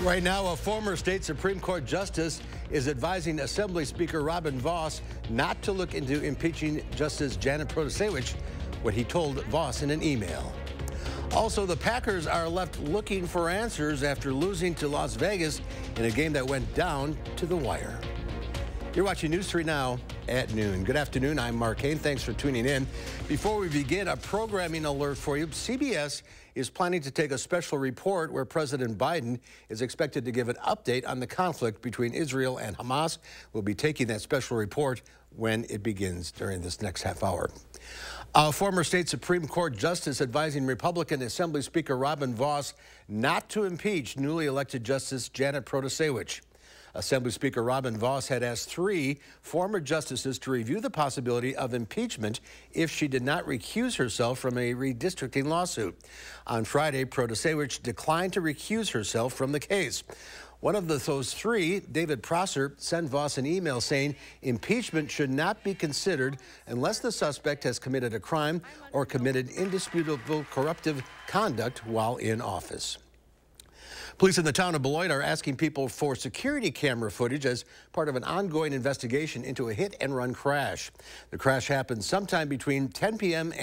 Right now, a former state Supreme Court justice is advising Assembly Speaker Robin Vos not to look into impeaching Justice Janet Protasewicz, what he told Vos in an email. Also, the Packers are left looking for answers after losing to Las Vegas in a game that went down to the wire. You're watching News 3 Now at noon. Good afternoon. I'm Mark Hain. Thanks for tuning in. Before we begin, a programming alert for you. CBS is planning to take a special report where President Biden is expected to give an update on the conflict between Israel and Hamas. We'll be taking that special report when it begins during this next half hour. A former state Supreme Court justice advising Republican Assembly Speaker Robin Vos not to impeach newly elected Justice Janet Protasewicz. Assembly Speaker Robin Vos had asked 3 former justices to review the possibility of impeachment if she did not recuse herself from a redistricting lawsuit. On Friday, Protasewicz declined to recuse herself from the case. One of those 3, David Prosser, sent Vos an email saying impeachment should not be considered unless the suspect has committed a crime or committed indisputable corruptive conduct while in office. Police in the town of Beloit are asking people for security camera footage as part of an ongoing investigation into a hit-and-run crash. The crash happened sometime between 10 p.m.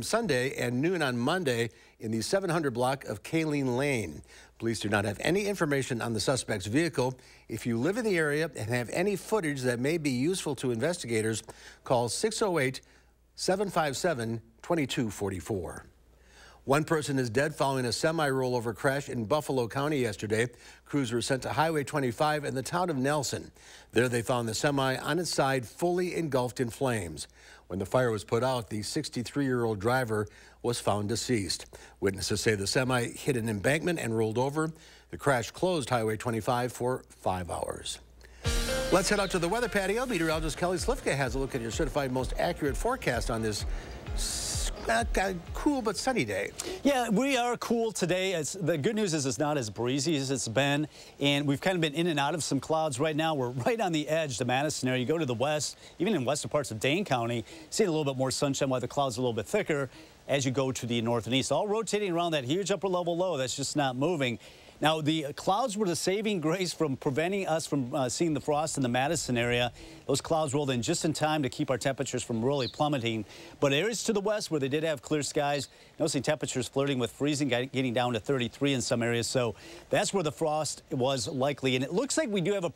Sunday and noon on Monday in the 700 block of Kaleen Lane. Police do not have any information on the suspect's vehicle. If you live in the area and have any footage that may be useful to investigators, call 608-757-2244. One person is dead following a semi-rollover crash in Buffalo County yesterday. Crews were sent to Highway 25 in the town of Nelson. There they found the semi on its side fully engulfed in flames. When the fire was put out, the 63-year-old driver was found deceased. Witnesses say the semi hit an embankment and rolled over. The crash closed Highway 25 for 5 hours. Let's head out to the weather patio. Meteorologist Kelly Slifka has a look at your certified most accurate forecast on this cool but sunny day. Yeah, we are cool today. The good news is it's not as breezy as it's been, and we've kind of been in and out of some clouds. Right now, we're right on the edge, the Madison area. You go to the west, even in western parts of Dane County, see a little bit more sunshine while the clouds are a little bit thicker as you go to the north and east. All rotating around that huge upper level low that's just not moving. Now, the clouds were the saving grace from preventing us from seeing the frost in the Madison area. Those clouds rolled in just in time to keep our temperatures from really plummeting. But areas to the west where they did have clear skies, noticing temperatures flirting with freezing, getting down to 33 in some areas. So that's where the frost was likely. And it looks like we do have a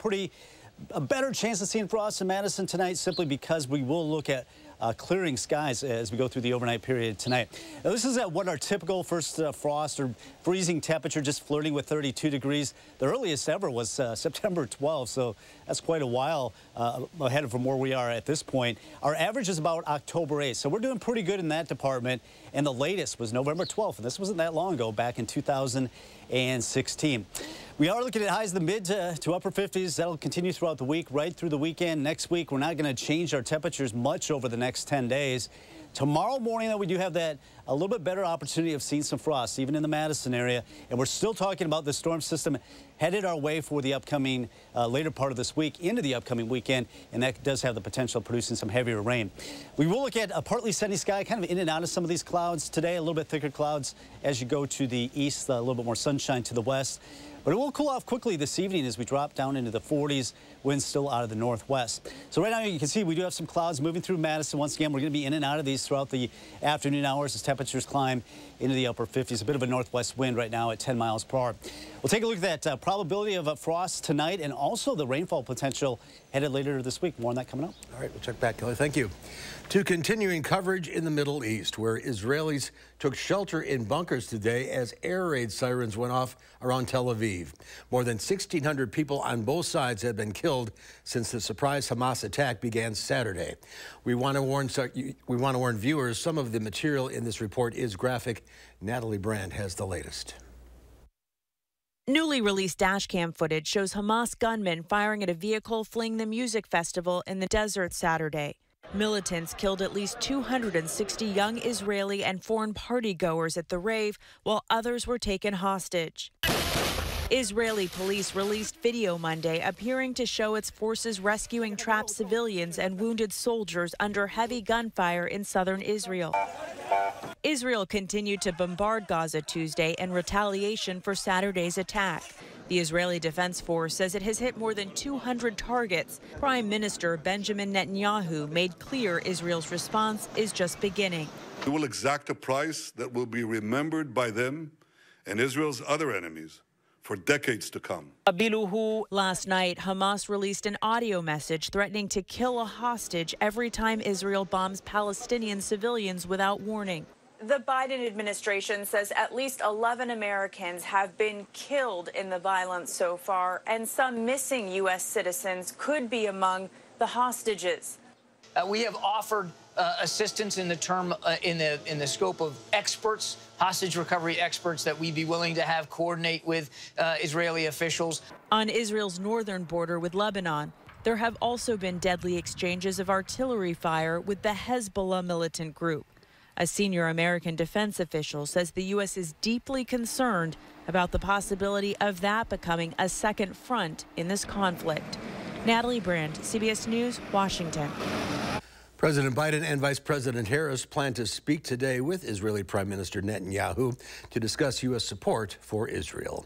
better chance of seeing frost in Madison tonight simply because we will look at clearing skies as we go through the overnight period tonight. Now, this is at what our typical first frost or freezing temperature, just flirting with 32 degrees. The earliest ever was September 12th, so that's quite a while ahead from where we are at this point. Our average is about October 8th, so we're doing pretty good in that department. And the latest was November 12th, and this wasn't that long ago, back in 2016. We are looking at highs in the mid to upper 50s. That'll continue throughout the week, right through the weekend. Next week, we're not going to change our temperatures much over the next 10 days. Tomorrow morning, though, we do have a little bit better opportunity of seeing some frost, even in the Madison area. And we're still talking about the storm system headed our way for the upcoming later part of this week into the upcoming weekend, and that does have the potential of producing some heavier rain. We will look at a partly sunny sky, kind of in and out of some of these clouds today, a little bit thicker clouds as you go to the east, a little bit more sunshine to the west. But it will cool off quickly this evening as we drop down into the 40s, winds still out of the northwest. So right now you can see we do have some clouds moving through Madison. Once again, we're going to be in and out of these throughout the afternoon hours as temperatures climb into the upper 50s. A bit of a northwest wind right now at 10 miles per hour. We'll take a look at that probability of frost tonight and also the rainfall potential headed later this week. More on that coming up. All right, we'll check back, Kelly. Thank you. To continuing coverage in the Middle East, where Israelis took shelter in bunkers today as air raid sirens went off around Tel Aviv. More than 1,600 people on both sides have been killed since the surprise Hamas attack began Saturday. We want to warn viewers some of the material in this report is graphic. Natalie Brand has the latest. Newly released dashcam footage shows Hamas gunmen firing at a vehicle fleeing the music festival in the desert Saturday. Militants killed at least 260 young Israeli and foreign partygoers at the rave, while others were taken hostage. Israeli police released video Monday appearing to show its forces rescuing trapped civilians and wounded soldiers under heavy gunfire in southern Israel. Israel continued to bombard Gaza Tuesday in retaliation for Saturday's attack. The Israeli Defense Force says it has hit more than 200 targets. Prime Minister Benjamin Netanyahu made clear Israel's response is just beginning. We will exact a price that will be remembered by them and Israel's other enemies for decades to come. Last night, Hamas released an audio message threatening to kill a hostage every time Israel bombs Palestinian civilians without warning. The Biden administration says at least 11 Americans have been killed in the violence so far, and some missing U.S. citizens could be among the hostages. We have offered assistance in the scope of experts, hostage recovery experts that we'd be willing to have coordinate with Israeli officials. On Israel's northern border with Lebanon, there have also been deadly exchanges of artillery fire with the Hezbollah militant group. A senior American defense official says the U.S. is deeply concerned about the possibility of that becoming a second front in this conflict. Natalie Brand, CBS News, Washington. President Biden and Vice President Harris plan to speak today with Israeli Prime Minister Netanyahu to discuss U.S. support for Israel.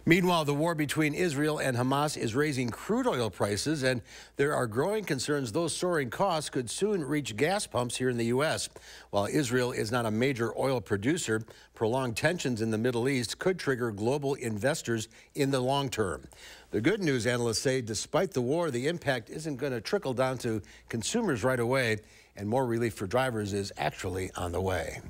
Meanwhile, the war between Israel and Hamas is raising crude oil prices, and there are growing concerns those soaring costs could soon reach gas pumps here in the U.S. While Israel is not a major oil producer, prolonged tensions in the Middle East could trigger global investors in the long term. The good news, analysts say, despite the war, the impact isn't going to trickle down to consumers right away, and more relief for drivers is actually on the way.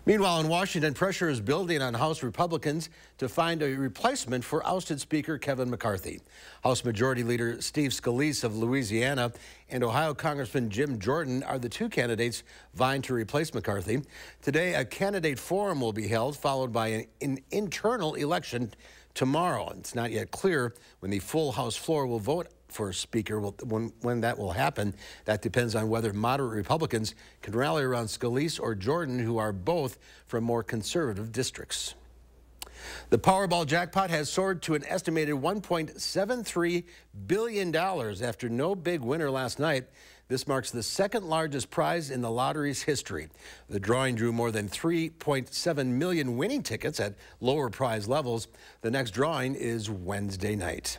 Meanwhile, in Washington, pressure is building on House Republicans to find a replacement for ousted Speaker Kevin McCarthy. House Majority Leader Steve Scalise of Louisiana and Ohio Congressman Jim Jordan are the two candidates vying to replace McCarthy. Today, a candidate forum will be held, followed by an internal election tomorrow. It's not yet clear when the full House floor will vote for a speaker. When that will happen, that depends on whether moderate Republicans can rally around Scalise or Jordan, who are both from more conservative districts. The Powerball jackpot has soared to an estimated $1.73 billion after no big winner last night. This marks the second largest prize in the lottery's history. The drawing drew more than 3.7 million winning tickets at lower prize levels. The next drawing is Wednesday night.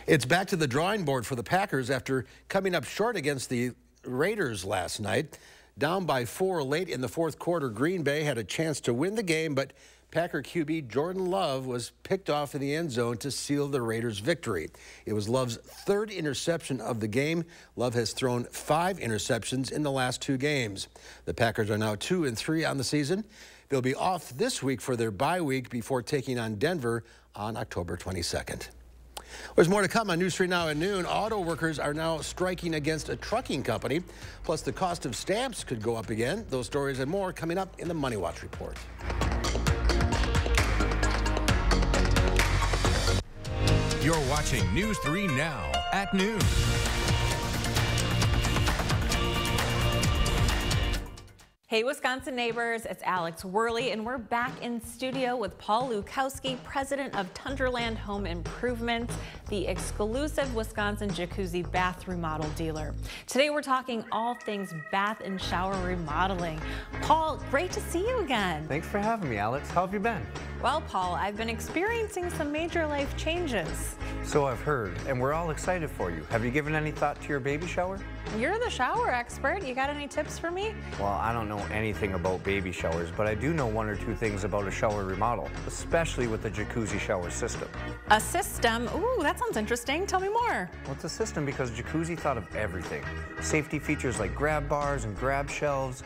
It's back to the drawing board for the Packers after coming up short against the Raiders last night. Down by 4 late in the fourth quarter, Green Bay had a chance to win the game, but Packer QB Jordan Love was picked off in the end zone to seal the Raiders' victory. It was Love's third interception of the game. Love has thrown 5 interceptions in the last 2 games. The Packers are now 2-3 on the season. They'll be off this week for their bye week before taking on Denver on October 22nd. There's more to come on News 3 Now at noon. Auto workers are now striking against a trucking company. Plus, the cost of stamps could go up again. Those stories and more coming up in the Money Watch report. You're watching News 3 Now at noon. Hey, Wisconsin neighbors, it's Alex Worley, and we're back in studio with Paul Lukowski, president of Tunderland Home Improvements, the exclusive Wisconsin jacuzzi bath remodel dealer. Today we're talking all things bath and shower remodeling. Paul, great to see you again. Thanks for having me, Alex. How have you been? Well, Paul, I've been experiencing some major life changes. So I've heard, and we're all excited for you. Have you given any thought to your baby shower? You're the shower expert. You got any tips for me? Well, I don't know anything about baby showers, but I do know 1 or 2 things about a shower remodel, especially with the jacuzzi shower system. A system? Ooh, that sounds interesting. Tell me more. Well, it's a system because Jacuzzi thought of everything. Safety features like grab bars and grab shelves,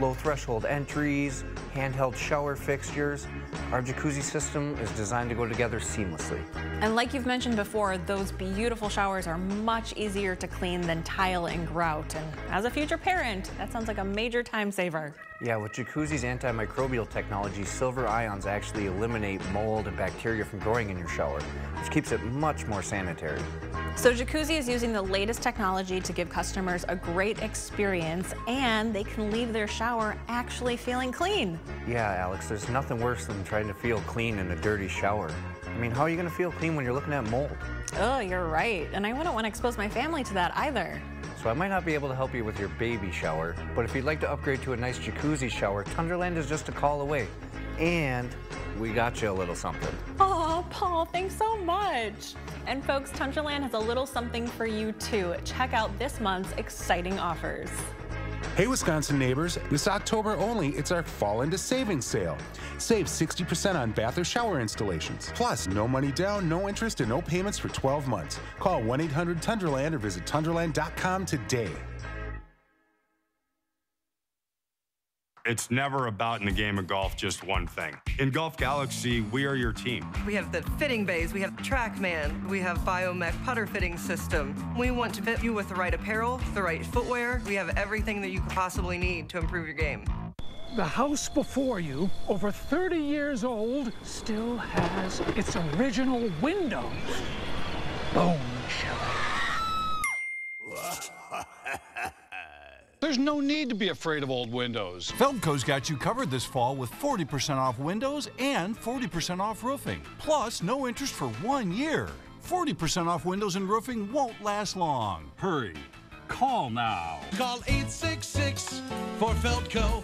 low threshold entries, handheld shower fixtures. Our jacuzzi system is designed to go together seamlessly. And like you've mentioned before, those beautiful showers are much easier to clean than tile and grout. And as a future parent, that sounds like a major time saver. Yeah, with Jacuzzi's antimicrobial technology, silver ions actually eliminate mold and bacteria from growing in your shower, which keeps it much more sanitary. So Jacuzzi is using the latest technology to give customers a great experience, and they can leave their shower actually feeling clean. Yeah, Alex, there's nothing worse than trying to feel clean in a dirty shower. I mean, how are you going to feel clean when you're looking at mold? Oh, you're right. And I wouldn't want to expose my family to that either. So I might not be able to help you with your baby shower, but if you'd like to upgrade to a nice jacuzzi shower, Tunderland is just a call away. and we got you a little something. Oh, Paul, thanks so much. And folks, Tundraland has a little something for you too. Check out this month's exciting offers. Hey, Wisconsin neighbors, this October only, it's our Fall into Savings sale. Save 60% on bath or shower installations. Plus, no money down, no interest, and no payments for 12 months. Call 1-800-TUNDRALAND or visit tundraland.com today. It's never about, in the game of golf, just one thing. In Golf Galaxy, we are your team. We have the fitting bays, we have TrackMan, we have Biomech putter fitting system. We want to fit you with the right apparel, the right footwear. We have everything that you could possibly need to improve your game. The house before you, over 30 years old, still has its original windows. Bone chilling. There's no need to be afraid of old windows. Feldco's got you covered this fall with 40% off windows and 40% off roofing. Plus, no interest for 1 year. 40% off windows and roofing won't last long. Hurry. Call now. Call 866 for Feldco.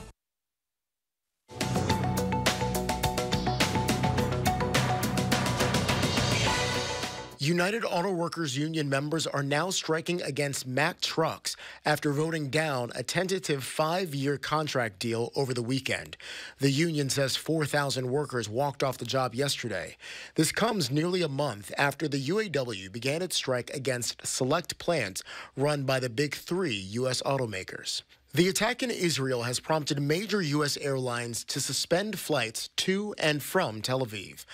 United Auto Workers Union members are now striking against Mack Trucks after voting down a tentative 5-year contract deal over the weekend. The union says 4,000 workers walked off the job yesterday. This comes nearly a month after the UAW began its strike against select plants run by the Big Three U.S. automakers. The attack in Israel has prompted major U.S. airlines to suspend flights to and from Tel Aviv.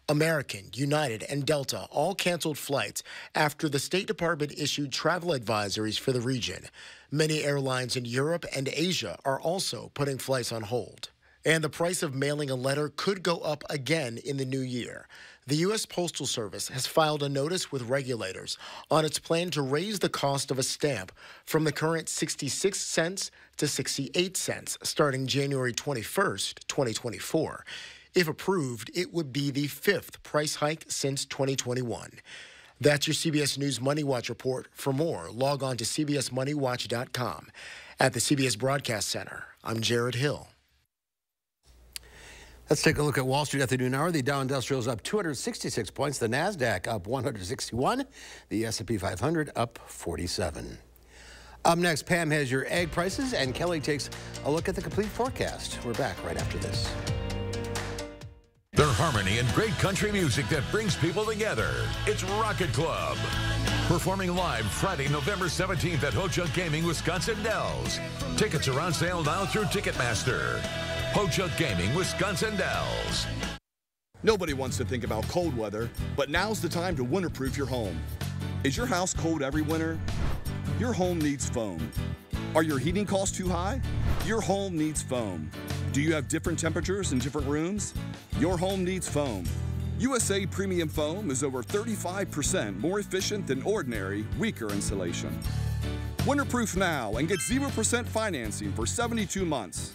American, United, and Delta all canceled flights after the State Department issued travel advisories for the region. Many airlines in Europe and Asia are also putting flights on hold. And the price of mailing a letter could go up again in the new year. The U.S. Postal Service has filed a notice with regulators on its plan to raise the cost of a stamp from the current 66 cents to 68 cents starting January 21st, 2024. If approved, it would be the 5th price hike since 2021. That's your CBS News Money Watch report. For more, log on to cbsmoneywatch.com. At the CBS Broadcast Center, I'm Jared Hill. Let's take a look at Wall Street at the noon hour. The Dow Industrial is up 266 points. The NASDAQ up 161. The S&P 500 up 47. Up next, Pam has your egg prices, and Kelly takes a look at the complete forecast. We're back right after this. Their harmony and great country music that brings people together. It's Rocket Club. Performing live Friday, November 17th at Ho-Chunk Gaming, Wisconsin Dells. Tickets are on sale now through Ticketmaster. Ho-Chunk Gaming, Wisconsin Dells. Nobody wants to think about cold weather, but now's the time to winterproof your home. Is your house cold every winter? Your home needs foam. Are your heating costs too high? Your home needs foam. Do you have different temperatures in different rooms? Your home needs foam. USA Premium Foam is over 35% more efficient than ordinary, weaker insulation. Winterproof now and get 0% financing for 72 months.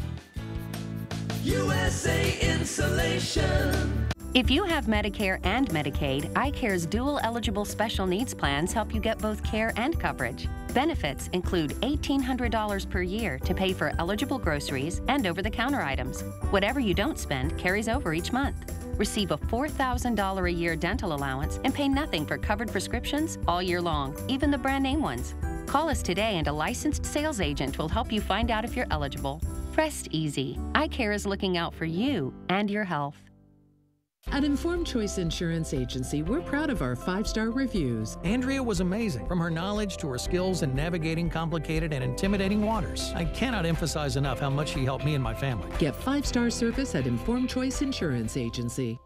USA Insulation. If you have Medicare and Medicaid, iCare's dual eligible special needs plans help you get both care and coverage. Benefits include $1,800 per year to pay for eligible groceries and over-the-counter items. Whatever you don't spend carries over each month. Receive a $4,000 a year dental allowance and pay nothing for covered prescriptions all year long, even the brand name ones. Call us today and a licensed sales agent will help you find out if you're eligible. Rest easy. iCare is looking out for you and your health. At Informed Choice Insurance Agency, we're proud of our 5-star reviews. Andrea was amazing, from her knowledge to her skills in navigating complicated and intimidating waters. I cannot emphasize enough how much she helped me and my family. Get 5-star service at Informed Choice Insurance Agency.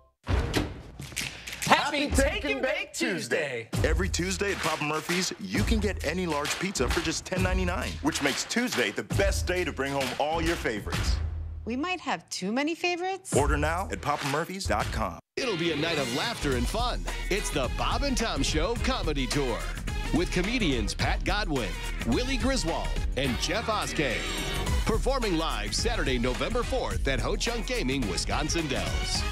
Happy Take and Bake Tuesday! Every Tuesday at Papa Murphy's, you can get any large pizza for just $10.99, which makes Tuesday the best day to bring home all your favorites. We might have too many favorites. Order now at papamurphys.com. It'll be a night of laughter and fun. It's the Bob and Tom Show Comedy Tour with comedians Pat Godwin, Willie Griswold, and Jeff Oskay. Performing live Saturday, November 4th at Ho-Chunk Gaming, Wisconsin Dells.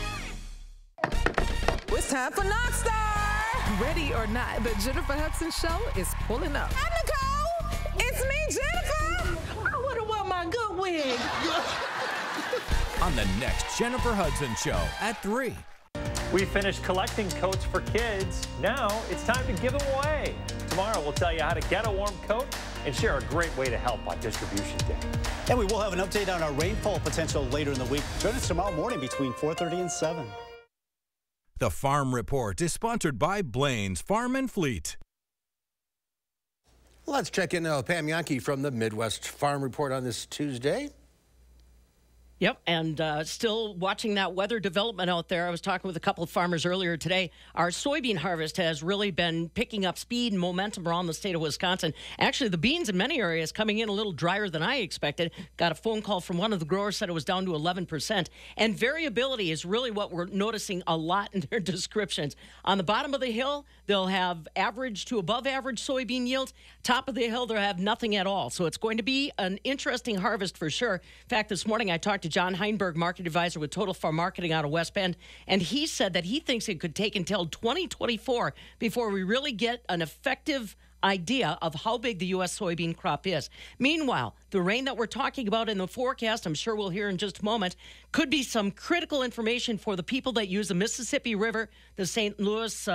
It's time for Knockstar! Ready or not, the Jennifer Hudson Show is pulling up. Hi, Nicole! It's me, Jennifer! I would've worn my good wig. on the next Jennifer Hudson Show at 3. We finished collecting coats for kids. Now it's time to give them away. Tomorrow we'll tell you how to get a warm coat and share a great way to help on Distribution Day. And we will have an update on our rainfall potential later in the week. Join us tomorrow morning between 4:30 and 7. The Farm Report is sponsored by Blaine's Farm and Fleet. Let's check in now with Pam Yankee from the Midwest Farm Report on this Tuesday. Yep, and still watching that weather development out there. I was talking with a couple of farmers earlier today. Our soybean harvest has really been picking up speed and momentum around the state of Wisconsin. Actually, the beans in many areas coming in a little drier than I expected. Got a phone call from one of the growers, said it was down to 11%. And variability is really what we're noticing a lot in their descriptions. On the bottom of the hill, they'll have average to above average soybean yields. Top of the hill, they'll have nothing at all. So it's going to be an interesting harvest for sure. In fact, this morning I talked to John Heinberg, market advisor with Total Farm Marketing out of West Bend, and he said that he thinks it could take until 2024 before we really get an effective idea of how big the U.S. soybean crop is. Meanwhile, the rain that we're talking about in the forecast, I'm sure we'll hear in just a moment, could be some critical information for the people that use the Mississippi River, the St. Louis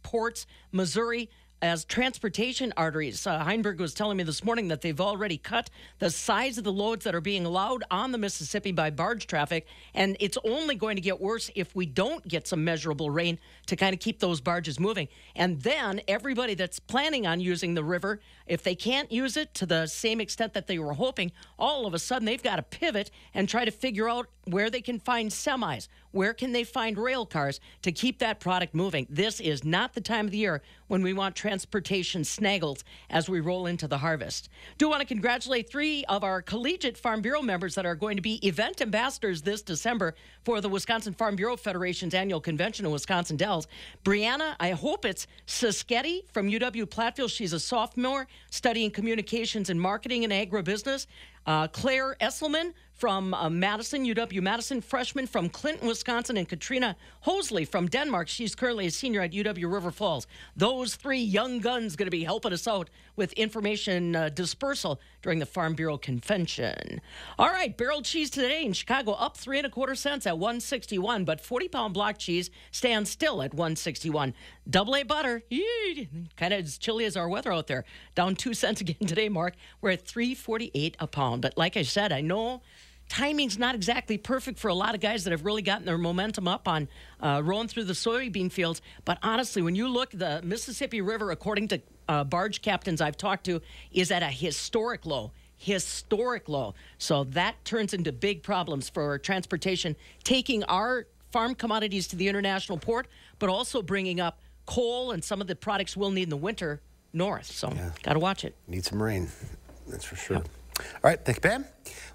ports, Missouri, as transportation arteries. Heinberg was telling me this morning that they've already cut the size of the loads that are being allowed on the Mississippi by barge traffic, and it's only going to get worse if we don't get some measurable rain to kind of keep those barges moving. And then everybody that's planning on using the river, if they can't use it to the same extent that they were hoping, all of a sudden they've got to pivot and try to figure out where they can find semis, where can they find rail cars to keep that product moving. This is not the time of the year when we want transportation snaggles as we roll into the harvest. Do want to congratulate 3 of our collegiate Farm Bureau members that are going to be event ambassadors this December for the Wisconsin Farm Bureau Federation's annual convention in Wisconsin Dells. Brianna, I hope it's Siskety from UW-Platteville. She's a sophomore studying communications and marketing and agribusiness. Claire Esselman from Madison, UW-Madison, freshman from Clinton, Wisconsin, and Katrina Hosley from Denmark. She's currently a senior at UW River Falls. Those 3 young guns going to be helping us out with information dispersal during the Farm Bureau convention. All right, barrel cheese today in Chicago up 3 1/4 cents at $1.61, but 40-pound block cheese stands still at $1.61. Double A butter, kind of as chilly as our weather out there, down 2 cents again today, Mark. We're at $3.48 a pound. But like I said, I know timing's not exactly perfect for a lot of guys that have really gotten their momentum up on rolling through the soybean fields. But honestly, when you look, the Mississippi River, according to barge captains I've talked to, is at a historic low. So that turns into big problems for transportation, taking our farm commodities to the international port, but also bringing up coal and some of the products we'll need in the winter north. So got to watch it. Need some rain, that's for sure. Yep. All right, thank you, Pam.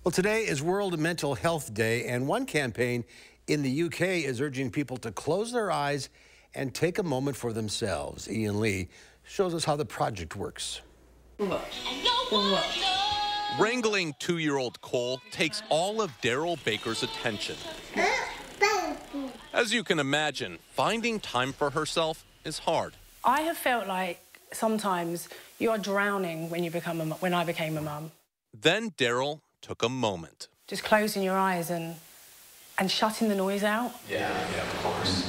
Well, today is World Mental Health Day, and one campaign in the UK is urging people to close their eyes and take a moment for themselves. Ian Lee shows us how the project works. Wrangling 2-year-old Cole takes all of Daryl Baker's attention. As you can imagine, finding time for herself is hard. I have felt like sometimes you are drowning when I became a mum. Then Daryl took a moment. Just closing your eyes and shutting the noise out. Yeah, of course.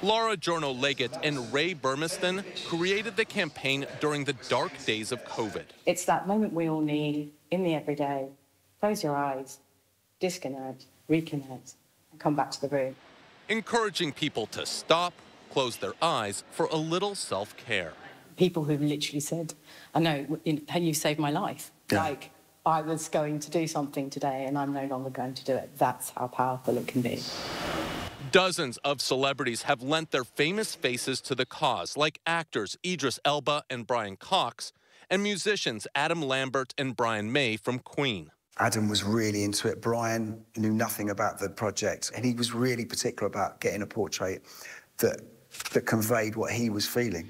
Laura Jorno-Leggett and Ray Burmiston created the campaign during the dark days of COVID. It's that moment we all need in the everyday. Close your eyes, disconnect, reconnect, and come back to the room. Encouraging people to stop, close their eyes for a little self-care. People who've literally said, I know, you saved my life. Yeah. Like, I was going to do something today and I'm no longer going to do it. That's how powerful it can be. Dozens of celebrities have lent their famous faces to the cause, like actors Idris Elba and Brian Cox, and musicians Adam Lambert and Brian May from Queen. Adam was really into it. Brian knew nothing about the project, and he was really particular about getting a portrait that conveyed what he was feeling.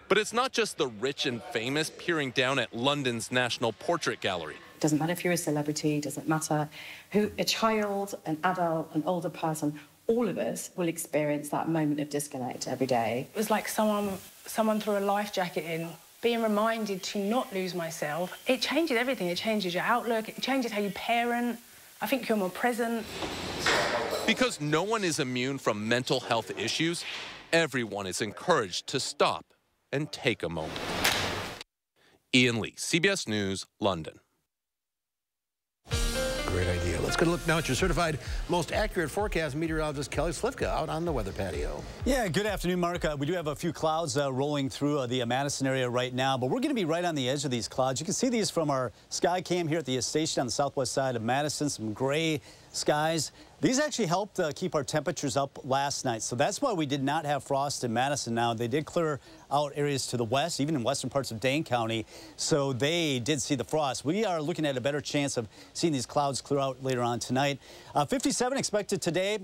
But it's not just the rich and famous peering down at London's National Portrait Gallery. It doesn't matter if you're a celebrity, it doesn't matter who, a child, an adult, an older person, all of us will experience that moment of disconnect every day. It was like someone threw a life jacket in, being reminded to not lose myself. It changes everything. It changes your outlook, it changes how you parent. I think you're more present. Because no one is immune from mental health issues, everyone is encouraged to stop and take a moment. Ian Lee, CBS News, London. Great idea. Let's go to look now at your certified most accurate forecast meteorologist Kelly Slifka out on the weather patio. Yeah, good afternoon, Mark. We do have a few clouds rolling through the Madison area right now, but we're going to be right on the edge of these clouds. You can see these from our sky cam here at the station on the southwest side of Madison, some gray skies. These actually helped keep our temperatures up last night, so that's why we did not have frost in Madison. Now, they did clear out areas to the west, even in western parts of Dane County, so they did see the frost. We are looking at a better chance of seeing these clouds clear out later on tonight. 57 expected today.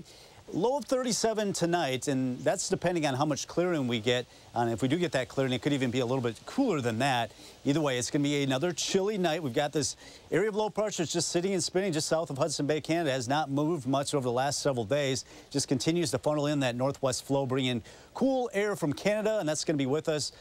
Low of 37 tonight, and that's depending on how much clearing we get. And if we do get that clearing, it could even be a little bit cooler than that. Either way, it's going to be another chilly night. We've got this area of low pressure that's just sitting and spinning just south of Hudson Bay, Canada. Has not moved much over the last several days. Just continues to funnel in that northwest flow, bringing cool air from Canada, and that's going to be with us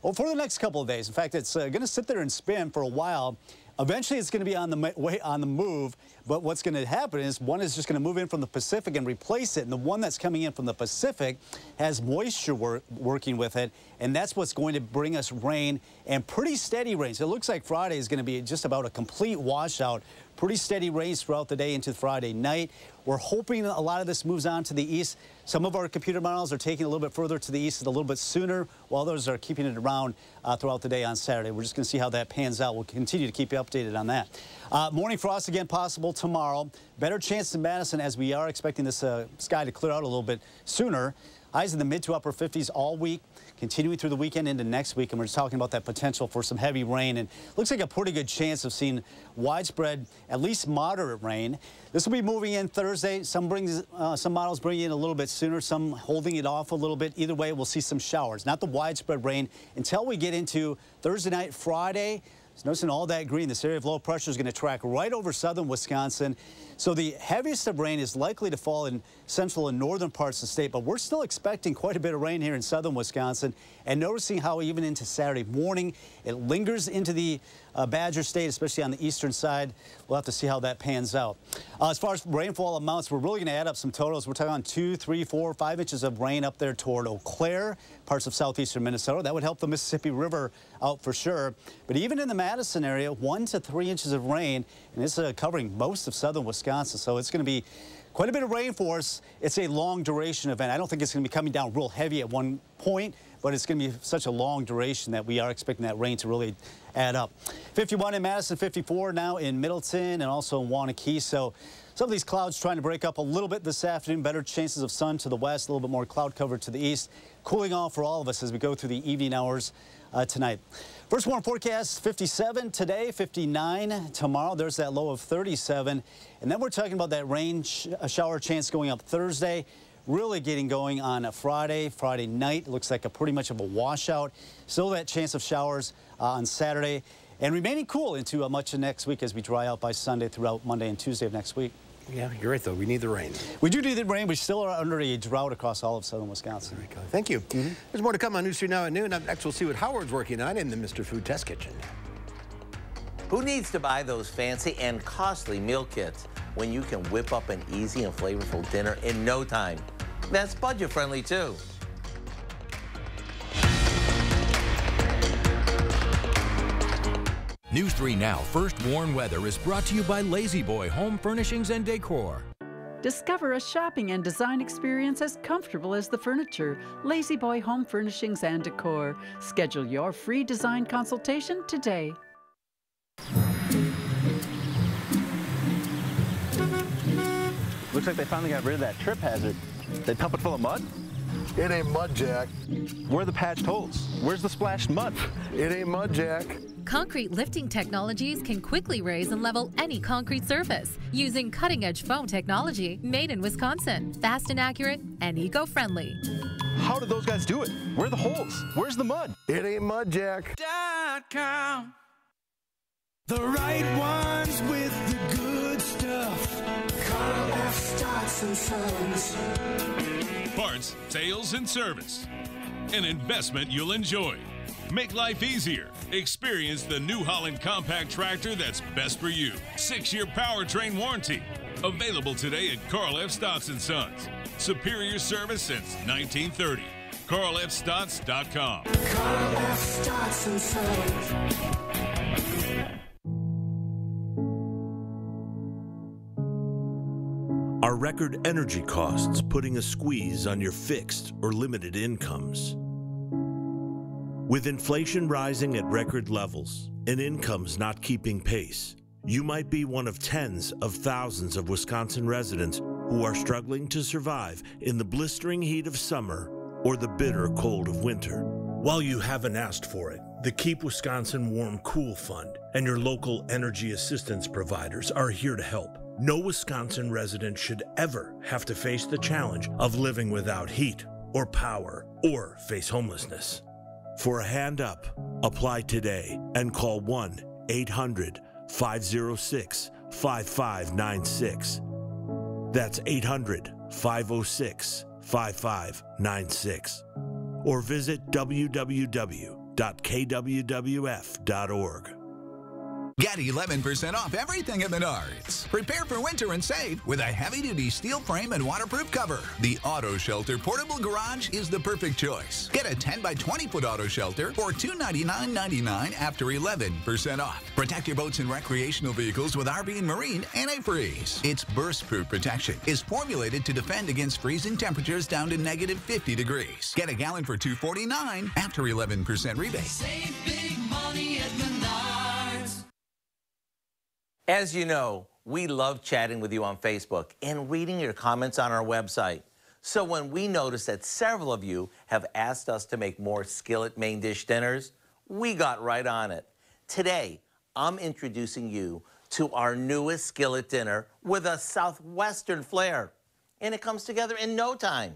for the next couple of days. In fact, it's going to sit there and spin for a while. Eventually, it's going to be on the move, but what's going to happen is one is just going to move in from the Pacific and replace it, and the one that's coming in from the Pacific has moisture working with it, and that's what's going to bring us rain and pretty steady rain. So it looks like Friday is going to be just about a complete washout. Pretty steady rains throughout the day into Friday night. We're hoping a lot of this moves on to the east. Some of our computer models are taking a little bit further to the east a little bit sooner, while others are keeping it around throughout the day on Saturday. We're just going to see how that pans out. We'll continue to keep you updated on that. Morning frost again possible tomorrow. Better chance in Madison as we are expecting this sky to clear out a little bit sooner. Highs in the mid to upper 50s all week, continuing through the weekend into next week. And we're just talking about that potential for some heavy rain. And looks like a pretty good chance of seeing widespread, at least moderate rain. This will be moving in Thursday. Some models bring in a little bit sooner, some holding it off a little bit. Either way, we'll see some showers, not the widespread rain until we get into Thursday night, Friday. Noticing all that green, this area of low pressure is going to track right over southern Wisconsin. So the heaviest of rain is likely to fall in central and northern parts of the state, but we're still expecting quite a bit of rain here in southern Wisconsin. And noticing how even into Saturday morning, it lingers into the Badger State, especially on the eastern side. We'll have to see how that pans out. As far as rainfall amounts, we're really going to add up some totals. We're talking on 2, 3, 4, 5 inches of rain up there toward Eau Claire, parts of southeastern Minnesota. That would help the Mississippi River out for sure. But even in the Madison area, 1 to 3 inches of rain, and it's covering most of southern Wisconsin. So it's going to be quite a bit of rain for us. It's a long duration event. I don't think it's going to be coming down real heavy at one point, but it's going to be such a long duration that we are expecting that rain to really add up. 51 in Madison, 54 now in Middleton and also in Waunakee. So some of these clouds trying to break up a little bit this afternoon. Better chances of sun to the west, a little bit more cloud cover to the east. Cooling off for all of us as we go through the evening hours tonight. First warm forecast, 57 today, 59 tomorrow. There's that low of 37. And then we're talking about that rain shower chance going up Thursday. Really getting going on a Friday night. It looks like a pretty much of a washout. Still that chance of showers on Saturday. And remaining cool into much of next week as we dry out by Sunday throughout Monday and Tuesday of next week. Yeah, you're right, though. We need the rain. We do need the rain. We still are under a drought across all of southern Wisconsin. There we go. Thank you. There's more to come on News 3 Now at noon. Up next, we'll see what Howard's working on in the Mr. Food Test Kitchen. Who needs to buy those fancy and costly meal kits when you can whip up an easy and flavorful dinner in no time? That's budget-friendly, too. News 3 Now First Warn Weather is brought to you by Lazy Boy Home Furnishings and Decor. Discover a shopping and design experience as comfortable as the furniture. Lazy Boy Home Furnishings and Decor. Schedule your free design consultation today. Looks like they finally got rid of that trip hazard. They pump it full of mud? It ain't mud, Jack. Where are the patched holes? Where's the splashed mud? It ain't mud, Jack. Concrete lifting technologies can quickly raise and level any concrete surface using cutting-edge foam technology made in Wisconsin. Fast and accurate and eco-friendly. How did those guys do it? Where are the holes? Where's the mud? It ain't mud, Jack. .com. The right ones with the good stuff. Carl F. Stocks and Sons. Parts, sales, and service. An investment you'll enjoy. Make life easier. Experience the New Holland compact tractor that's best for you. 6-year powertrain warranty. Available today at Carl F. Stotts & Sons. Superior service since 1930. CarlFStotts.com. Carl F. Stotts & Sons. Are record energy costs putting a squeeze on your fixed or limited incomes? With inflation rising at record levels and incomes not keeping pace, you might be one of tens of thousands of Wisconsin residents who are struggling to survive in the blistering heat of summer or the bitter cold of winter. While you haven't asked for it, the Keep Wisconsin Warm Cool Fund and your local energy assistance providers are here to help. No Wisconsin resident should ever have to face the challenge of living without heat or power or face homelessness. For a hand up, apply today and call 1-800-506-5596. That's 800-506-5596. Or visit www.kwwf.org. Get 11% off everything at Menards. Prepare for winter and save with a heavy-duty steel frame and waterproof cover. The Auto Shelter Portable Garage is the perfect choice. Get a 10 by 20-foot auto shelter for $299.99 after 11% off. Protect your boats and recreational vehicles with RV and Marine antifreeze. Its burst-proof protection is formulated to defend against freezing temperatures down to negative 50 degrees. Get a gallon for $2.49 after 11% rebate. Save big money at Menards. As you know, we love chatting with you on Facebook and reading your comments on our website. So when we noticed that several of you have asked us to make more skillet main dish dinners, we got right on it. Today, I'm introducing you to our newest skillet dinner with a Southwestern flair. And it comes together in no time.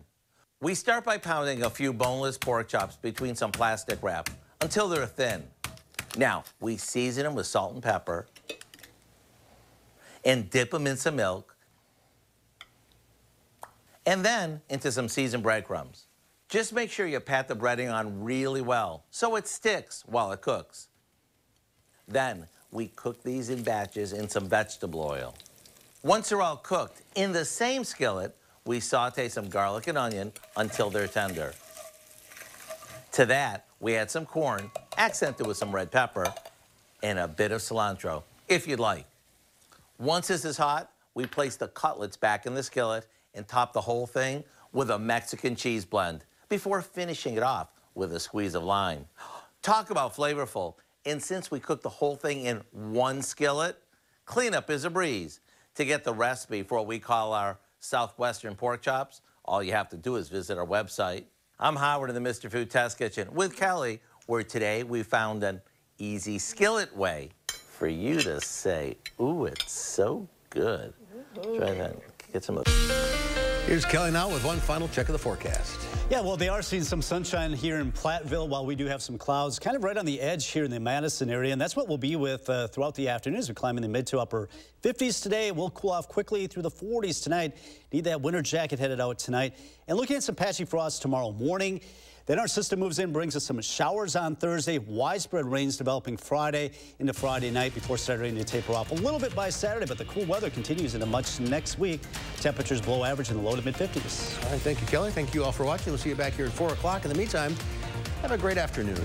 We start by pounding a few boneless pork chops between some plastic wrap until they're thin. Now, we season them with salt and pepper and dip them in some milk, and then into some seasoned breadcrumbs. Just make sure you pat the breading on really well so it sticks while it cooks. Then we cook these in batches in some vegetable oil. Once they're all cooked, in the same skillet, we saute some garlic and onion until they're tender. To that, we add some corn, accented with some red pepper, and a bit of cilantro, if you'd like. Once this is hot, we place the cutlets back in the skillet and top the whole thing with a Mexican cheese blend before finishing it off with a squeeze of lime. Talk about flavorful. And since we cook the whole thing in one skillet, cleanup is a breeze. To get the recipe for what we call our Southwestern pork chops, all you have to do is visit our website. I'm Howard in the Mr. Food Test Kitchen with Kelly, where today we found an easy skillet way for you to say, ooh, it's so good. Try that. Get some of Here's Kelly now with one final check of the forecast. Yeah, well, they are seeing some sunshine here in Platteville, while we do have some clouds kind of right on the edge here in the Madison area, and that's what we'll be with throughout the afternoon as we climb in the mid to upper 50s today. We'll cool off quickly through the 40s tonight. Need that winter jacket headed out tonight. And looking at some patchy frost tomorrow morning. Then our system moves in, brings us some showers on Thursday, widespread rains developing Friday into Friday night before starting to taper off a little bit by Saturday, but the cool weather continues into much next week. Temperatures below average in the low to mid 50s. All right, thank you, Kelly. Thank you all for watching. We'll see you back here at 4 o'clock. In the meantime, have a great afternoon.